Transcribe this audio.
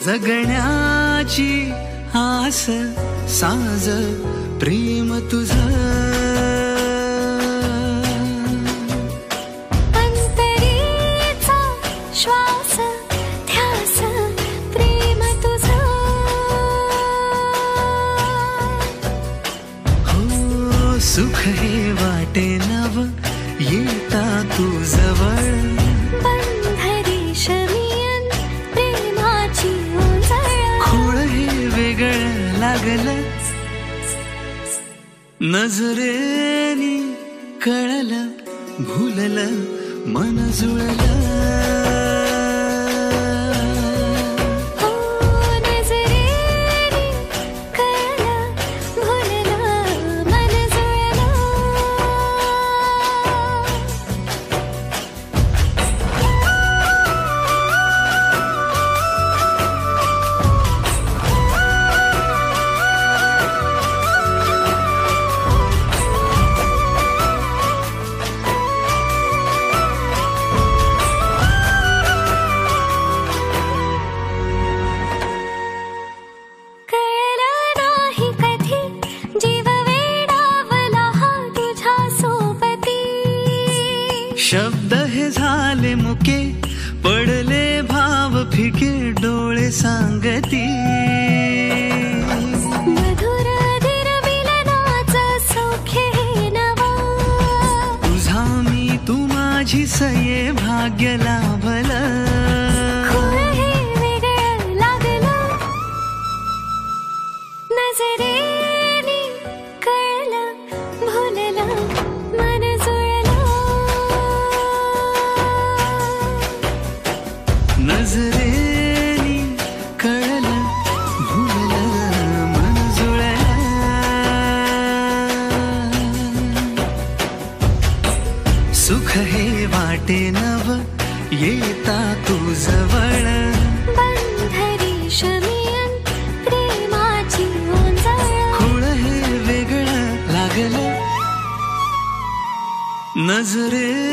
जगण्याची आस साज प्रेम तुझं अंतरीचा श्वास ध्यास प्रेम तुझं हो सुख हे वाटे नव येता तू जवळ लागलं नजरेनी कळलं भुललं मन जुळलं शब्द हे झाले मुके पडले भाव फिके डोळे सांगती मधुर धीर मिलनाचं सौख्य हे नवा तुझा मी तू माझी सये भाग्य लाभलं हे वेगळं लागलं नजरेनी कळलं भुललं मन नजरेनी कळलं भुललं मन जुळलं सुख हे वाटे नव येता तू जवळ बंधरी शमियन प्रेमाची ओंजळ खुळ हे वेगळं लागलं नजरे